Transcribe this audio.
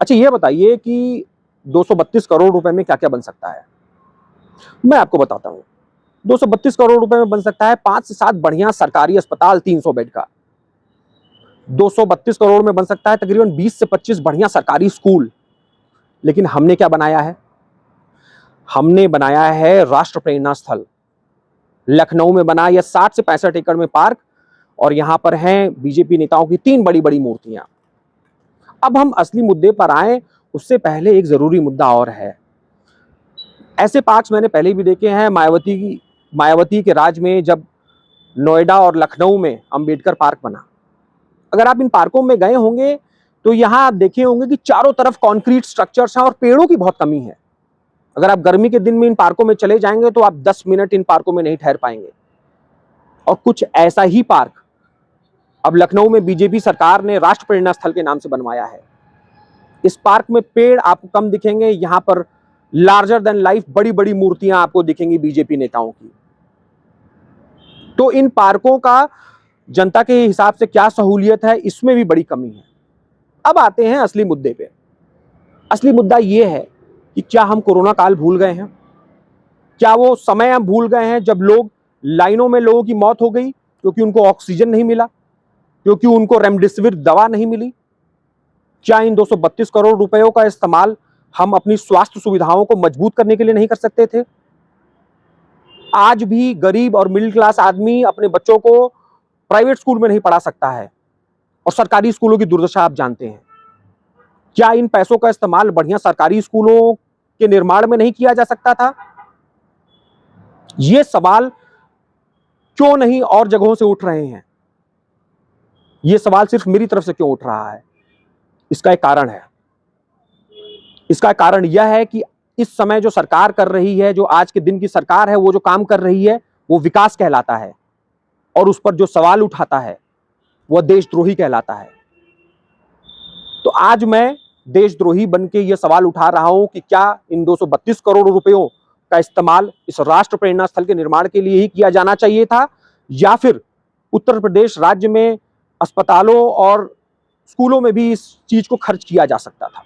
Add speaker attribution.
Speaker 1: अच्छा ये बताइए कि 232 करोड़ रुपए में क्या क्या बन सकता है। मैं आपको बताता हूं। 232 करोड़ रुपए में बन सकता है 5 से 7 बढ़िया सरकारी अस्पताल 300 बेड का। 232 करोड़ में बन सकता है तकरीबन 20 से 25 बढ़िया सरकारी स्कूल। लेकिन हमने क्या बनाया है? हमने बनाया है राष्ट्र प्रेरणा स्थल। लखनऊ में बना यह 60 से 65 एकड़ में पार्क, और यहां पर हैं बीजेपी नेताओं की 3 बड़ी बड़ी मूर्तियां। अब हम असली मुद्दे पर आए उससे पहले एक जरूरी मुद्दा और है। ऐसे पार्क्स मैंने पहले भी देखे हैं। मायावती के राज में जब नोएडा और लखनऊ में अंबेडकर पार्क बना, अगर आप इन पार्कों में गए होंगे तो यहां आप देखे होंगे कि चारों तरफ कंक्रीट स्ट्रक्चर्स हैं और पेड़ों की बहुत कमी है। अगर आप गर्मी के दिन में इन पार्कों में चले जाएंगे तो आप 10 मिनट इन पार्कों में नहीं ठहर पाएंगे। और कुछ ऐसा ही पार्क अब लखनऊ में बीजेपी सरकार ने राष्ट्र प्रेरणा स्थल के नाम से बनवाया है। इस पार्क में पेड़ आपको कम दिखेंगे, यहां पर लार्जर देन लाइफ बड़ी बड़ी मूर्तियां आपको दिखेंगी बीजेपी नेताओं की। तो इन पार्कों का जनता के हिसाब से क्या सहूलियत है, इसमें भी बड़ी कमी है। अब आते हैं असली मुद्दे पे। असली मुद्दा यह है कि क्या हम कोरोना काल भूल गए हैं? क्या वो समय हम भूल गए हैं जब लाइनों में लोगों की मौत हो गई क्योंकि उनको ऑक्सीजन नहीं मिला, क्योंकि उनको रेमडेसिविर दवा नहीं मिली? क्या इन 232 करोड़ रुपयों का इस्तेमाल हम अपनी स्वास्थ्य सुविधाओं को मजबूत करने के लिए नहीं कर सकते थे? आज भी गरीब और मिडिल क्लास आदमी अपने बच्चों को प्राइवेट स्कूल में नहीं पढ़ा सकता है, और सरकारी स्कूलों की दुर्दशा आप जानते हैं। क्या इन पैसों का इस्तेमाल बढ़िया सरकारी स्कूलों के निर्माण में नहीं किया जा सकता था? ये सवाल क्यों नहीं और जगहों से उठ रहे हैं? ये सवाल सिर्फ मेरी तरफ से क्यों उठ रहा है? इसका एक कारण है। इसका कारण यह है कि इस समय जो सरकार कर रही है, जो आज के दिन की सरकार है, वो जो काम कर रही है वो विकास कहलाता है, और उस पर जो सवाल उठाता है वह देशद्रोही कहलाता है। तो आज मैं देशद्रोही बन के यह सवाल उठा रहा हूं कि क्या इन 232 करोड़ रुपयों का इस्तेमाल इस राष्ट्र प्रेरणा स्थल के निर्माण के लिए ही किया जाना चाहिए था, या फिर उत्तर प्रदेश राज्य में अस्पतालों और स्कूलों में भी इस चीज को खर्च किया जा सकता था?